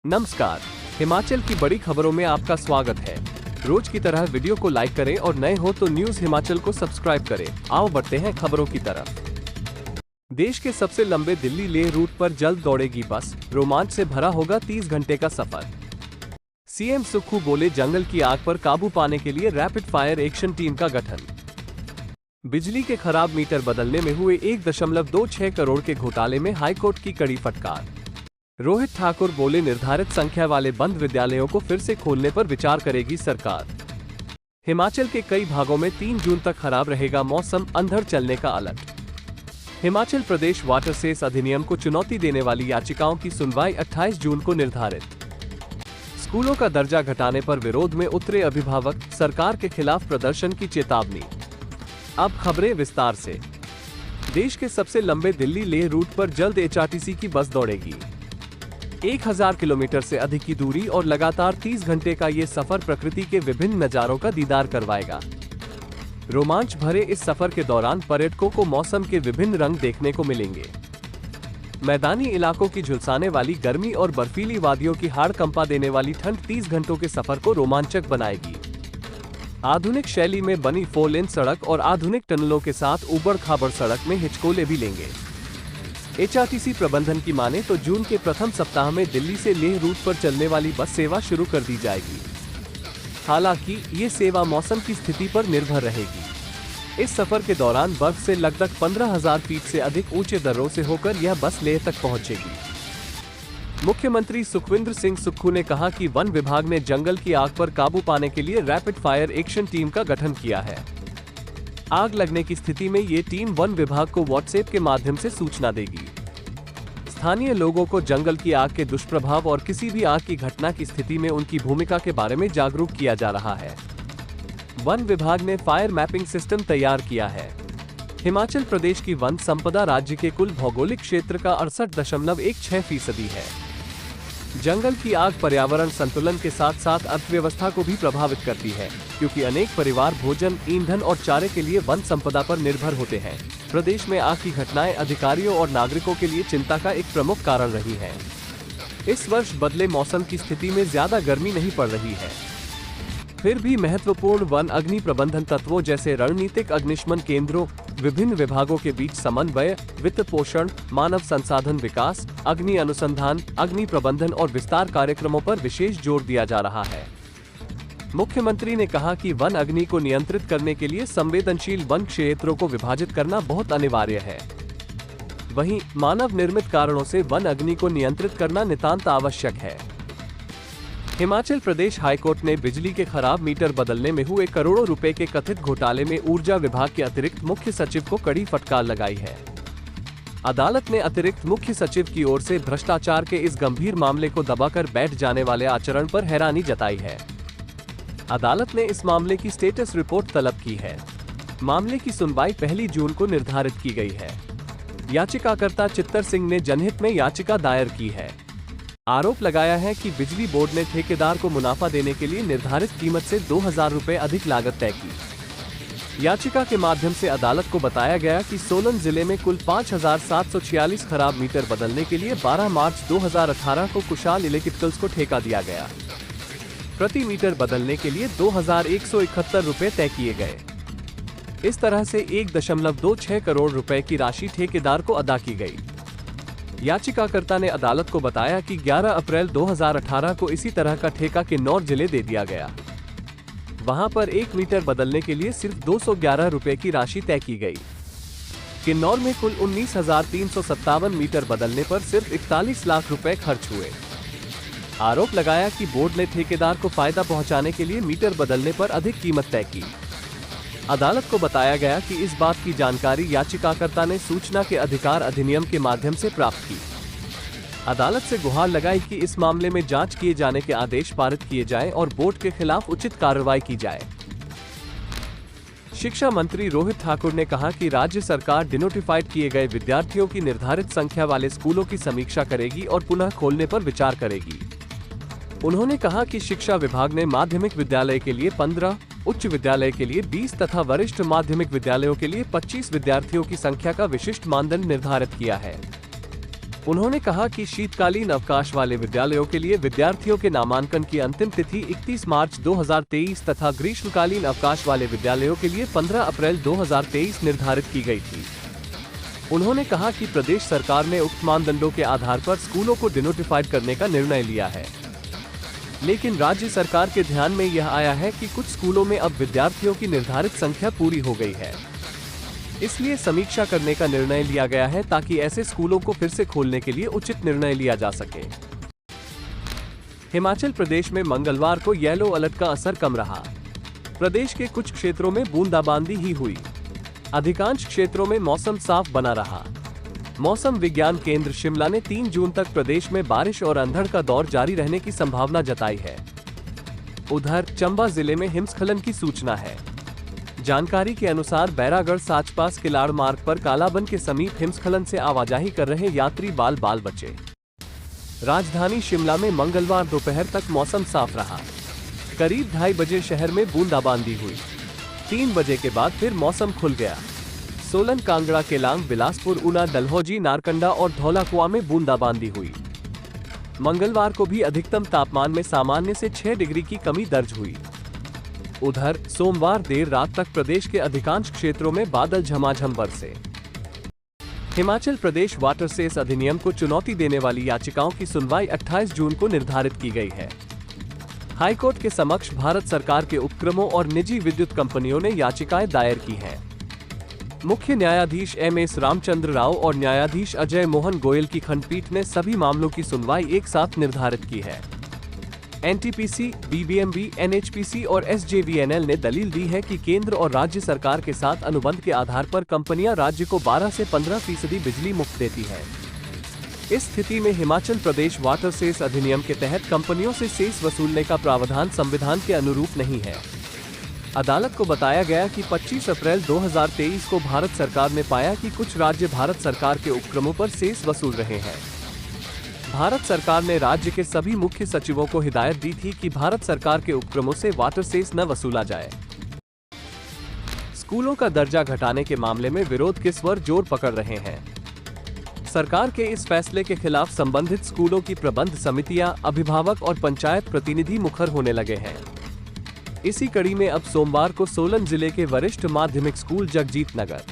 नमस्कार। हिमाचल की बड़ी खबरों में आपका स्वागत है। रोज की तरह वीडियो को लाइक करें और नए हो तो न्यूज हिमाचल को सब्सक्राइब करें। आओ बढ़ते हैं खबरों की तरफ। देश के सबसे लंबे दिल्ली लेह रूट पर जल्द दौड़ेगी बस, रोमांच से भरा होगा 30 घंटे का सफर। सीएम सुक्खू बोले, जंगल की आग पर काबू पाने के लिए रैपिड फायर एक्शन टीम का गठन। बिजली के खराब मीटर बदलने में हुए 1.26 करोड़ के घोटाले में हाईकोर्ट की कड़ी फटकार। रोहित ठाकुर बोले, निर्धारित संख्या वाले बंद विद्यालयों को फिर से खोलने पर विचार करेगी सरकार। हिमाचल के कई भागों में 3 जून तक खराब रहेगा मौसम, अंधड़ चलने का alert. Himachal Pradesh water cess अधिनियम को चुनौती देने वाली याचिकाओं की सुनवाई 28 जून को निर्धारित। स्कूलों का दर्जा घटाने पर विरोध में उतरे अभिभावक, सरकार के खिलाफ प्रदर्शन की चेतावनी। अब खबरें विस्तार से। देश के सबसे लंबे दिल्ली लेह रूट पर जल्द एचआरटीसी की बस दौड़ेगी। 1000 किलोमीटर से अधिक की दूरी और लगातार 30 घंटे का ये सफर प्रकृति के विभिन्न नजारों का दीदार करवाएगा। रोमांच भरे इस सफर के दौरान पर्यटकों को मौसम के विभिन्न रंग देखने को मिलेंगे। मैदानी इलाकों की झुलसाने वाली गर्मी और बर्फीली वादियों की हाड़ कंपा देने वाली ठंड 30 घंटों के सफर को रोमांचक बनाएगी। आधुनिक शैली में बनी 4 लेन सड़क और आधुनिक टनलों के साथ उबड़-खाबड़ सड़क में हिचकोले भी लेंगे। एचआरटीसी प्रबंधन की माने तो जून के प्रथम सप्ताह में दिल्ली से लेह रूट पर चलने वाली बस सेवा शुरू कर दी जाएगी। हालांकि ये सेवा मौसम की स्थिति पर निर्भर रहेगी। इस सफर के दौरान बर्फ से लगभग 15,000 फीट से अधिक ऊंचे दर्रों से होकर यह बस लेह तक पहुंचेगी। मुख्यमंत्री सुखविंदर सिंह सुक्खू ने कहा कि वन विभाग ने जंगल की आग पर काबू पाने के लिए रैपिड फायर एक्शन टीम का गठन किया है। आग लगने की स्थिति में ये टीम वन विभाग को व्हाट्सएप के माध्यम से सूचना देगी। स्थानीय लोगों को जंगल की आग के दुष्प्रभाव और किसी भी आग की घटना की स्थिति में उनकी भूमिका के बारे में जागरूक किया जा रहा है। वन विभाग ने फायर मैपिंग सिस्टम तैयार किया है। हिमाचल प्रदेश की वन संपदा राज्य के कुल भौगोलिक क्षेत्र का 68.16% है। जंगल की आग पर्यावरण संतुलन के साथ साथ अर्थव्यवस्था को भी प्रभावित करती है, क्योंकि अनेक परिवार भोजन, ईंधन और चारे के लिए वन संपदा पर निर्भर होते हैं। प्रदेश में आग की घटनाएं अधिकारियों और नागरिकों के लिए चिंता का एक प्रमुख कारण रही हैं। इस वर्ष बदले मौसम की स्थिति में ज्यादा गर्मी नहीं पड़ रही है। फिर भी महत्वपूर्ण वन अग्नि प्रबंधन तत्वों जैसे रणनीतिक अग्निशमन केंद्रों, विभिन्न विभागों के बीच समन्वय, वित्त पोषण, मानव संसाधन विकास, अग्नि अनुसंधान, अग्नि प्रबंधन और विस्तार कार्यक्रमों पर विशेष जोर दिया जा रहा है। मुख्यमंत्री ने कहा कि वन अग्नि को नियंत्रित करने के लिए संवेदनशील वन क्षेत्रों को विभाजित करना बहुत अनिवार्य है। वहीं मानव निर्मित कारणों से वन अग्नि को नियंत्रित करना नितांत आवश्यक है। हिमाचल प्रदेश हाईकोर्ट ने बिजली के खराब मीटर बदलने में हुए करोड़ों रुपए के कथित घोटाले में ऊर्जा विभाग के अतिरिक्त मुख्य सचिव को कड़ी फटकार लगाई है। अदालत ने अतिरिक्त मुख्य सचिव की ओर से भ्रष्टाचार के इस गंभीर मामले को दबाकर बैठ जाने वाले आचरण पर हैरानी जताई है। अदालत ने इस मामले की स्टेटस रिपोर्ट तलब की है। मामले की सुनवाई 1 जून को निर्धारित की गई है। याचिकाकर्ता चित्तर सिंह ने जनहित में याचिका दायर की है। आरोप लगाया है कि बिजली बोर्ड ने ठेकेदार को मुनाफा देने के लिए निर्धारित कीमत से 2,000 रुपए अधिक लागत तय की। याचिका के माध्यम से अदालत को बताया गया कि सोलन जिले में कुल 5,746 खराब मीटर बदलने के लिए 12 मार्च 2018 को कुशाल इलेक्ट्रिकल्स को ठेका दिया गया। प्रति मीटर बदलने के लिए 2,171 रुपए तय किए गए। इस तरह से 1.26 करोड़ रुपए की राशि ठेकेदार को अदा की गई। याचिकाकर्ता ने अदालत को बताया कि 11 अप्रैल 2018 को इसी तरह का ठेका किन्नौर जिले दे दिया गया। वहां पर 1 मीटर बदलने के लिए सिर्फ 211 रुपए की राशि तय की गई। किन्नौर में कुल 19,357 मीटर बदलने पर सिर्फ 41 लाख रुपए खर्च हुए। आरोप लगाया कि बोर्ड ने ठेकेदार को फायदा पहुंचाने के लिए मीटर बदलने पर अधिक कीमत तय की। अदालत को बताया गया कि इस बात की जानकारी याचिकाकर्ता ने सूचना के अधिकार अधिनियम के माध्यम से प्राप्त की। अदालत से गुहार लगाई कि इस मामले में जांच किए जाने के आदेश पारित किए जाएं और बोर्ड के खिलाफ उचित कार्रवाई की जाए। शिक्षा मंत्री रोहित ठाकुर ने कहा कि राज्य सरकार डिनोटिफाइड किए गए विद्यार्थियों की निर्धारित संख्या वाले स्कूलों की समीक्षा करेगी और पुनः खोलने पर विचार करेगी। उन्होंने कहा कि शिक्षा विभाग ने माध्यमिक विद्यालय के लिए 15, उच्च विद्यालय के लिए 20 तथा वरिष्ठ माध्यमिक विद्यालयों के लिए 25 विद्यार्थियों की संख्या का विशिष्ट मानदंड निर्धारित किया है। उन्होंने कहा कि शीतकालीन अवकाश वाले विद्यालयों के लिए विद्यार्थियों के नामांकन की अंतिम तिथि 31 मार्च 2023 तथा ग्रीष्मकालीन अवकाश वाले विद्यालयों के लिए 15 अप्रैल 2023 निर्धारित की गई थी। उन्होंने कहा कि प्रदेश सरकार ने उक्त मानदंडों के आधार पर स्कूलों को डिनोटिफाइड करने का निर्णय लिया है, लेकिन राज्य सरकार के ध्यान में यह आया है कि कुछ स्कूलों में अब विद्यार्थियों की निर्धारित संख्या पूरी हो गई है, इसलिए समीक्षा करने का निर्णय लिया गया है ताकि ऐसे स्कूलों को फिर से खोलने के लिए उचित निर्णय लिया जा सके। हिमाचल प्रदेश में मंगलवार को येलो अलर्ट का असर कम रहा। प्रदेश के कुछ क्षेत्रों में बूंदाबांदी ही हुई। अधिकांश क्षेत्रों में मौसम साफ बना रहा। मौसम विज्ञान केंद्र शिमला ने 3 जून तक प्रदेश में बारिश और अंधड़ का दौर जारी रहने की संभावना जताई है। उधर चंबा जिले में हिमस्खलन की सूचना है। जानकारी के अनुसार बैरागढ़ साचपास किलाड़ मार्ग पर कालाबन के समीप हिमस्खलन से आवाजाही कर रहे यात्री बाल बचे। राजधानी शिमला में मंगलवार दोपहर तक मौसम साफ रहा। करीब 2:30 बजे शहर में बूंदाबांदी हुई। 3 बजे के बाद फिर मौसम खुल गया। सोलन, कांगड़ा, केलांग, बिलासपुर, ऊना, डलहौजी, नारकंडा और धौलाकुआं में बूंदाबांदी हुई। मंगलवार को भी अधिकतम तापमान में सामान्य से 6 डिग्री की कमी दर्ज हुई। उधर सोमवार देर रात तक प्रदेश के अधिकांश क्षेत्रों में बादल झमाझम बरसे। हिमाचल प्रदेश वाटर सेस अधिनियम को चुनौती देने वाली याचिकाओं की सुनवाई 28 जून को निर्धारित की गई है। हाईकोर्ट के समक्ष भारत सरकार के उपक्रमों और निजी विद्युत कंपनियों ने याचिकाएं दायर की हैं। मुख्य न्यायाधीश MS रामचंद्र राव और न्यायाधीश अजय मोहन गोयल की खंडपीठ ने सभी मामलों की सुनवाई एक साथ निर्धारित की है। NTPC, BBMB, NHPC और SJVNL ने दलील दी है कि केंद्र और राज्य सरकार के साथ अनुबंध के आधार पर कंपनियां राज्य को 12 से 15% बिजली मुफ्त देती हैं। इस स्थिति में हिमाचल प्रदेश वाटर सेस अधिनियम के तहत कंपनियों से सेस वसूलने का प्रावधान संविधान के अनुरूप नहीं है। अदालत को बताया गया कि 25 अप्रैल 2023 को भारत सरकार ने पाया कि कुछ राज्य भारत सरकार के उपक्रमों पर सेस वसूल रहे हैं। भारत सरकार ने राज्य के सभी मुख्य सचिवों को हिदायत दी थी कि भारत सरकार के उपक्रमों से वाटर सेस न वसूला जाए। स्कूलों का दर्जा घटाने के मामले में विरोध के स्वर जोर पकड़ रहे हैं। सरकार के इस फैसले के खिलाफ संबंधित स्कूलों की प्रबंध समितियां, अभिभावक और पंचायत प्रतिनिधि मुखर होने लगे हैं। इसी कड़ी में अब सोमवार को सोलन जिले के वरिष्ठ माध्यमिक स्कूल जगजीत नगर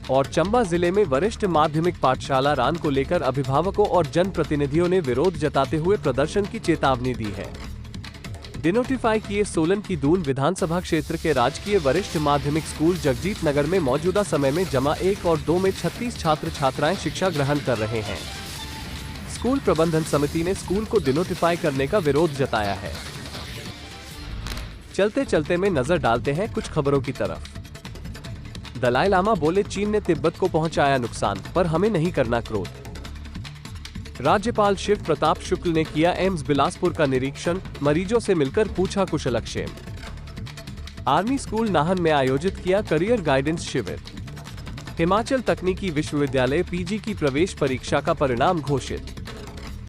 और चंबा जिले में वरिष्ठ माध्यमिक पाठशाला रान को लेकर अभिभावकों और जनप्रतिनिधियों ने विरोध जताते हुए प्रदर्शन की चेतावनी दी है। डिनोटिफाई किए सोलन की दून विधानसभा क्षेत्र के राजकीय वरिष्ठ माध्यमिक स्कूल जगजीत नगर में मौजूदा समय में जमा 1 और 2 में 36 छात्र छात्राएं शिक्षा ग्रहण कर रहे हैं। स्कूल प्रबंधन समिति ने स्कूल को डिनोटिफाई करने का विरोध जताया है। चलते चलते में नजर डालते हैं कुछ खबरों की तरफ। दलाई लामा बोले, चीन ने तिब्बत को पहुंचाया नुकसान, पर हमें नहीं करना क्रोध। राज्यपाल शिव प्रताप शुक्ल ने किया एम्स बिलासपुर का निरीक्षण, मरीजों से मिलकर पूछा कुशलक्षेम। आर्मी स्कूल नाहन में आयोजित किया करियर गाइडेंस शिविर। हिमाचल तकनीकी विश्वविद्यालय PG की प्रवेश परीक्षा का परिणाम घोषित।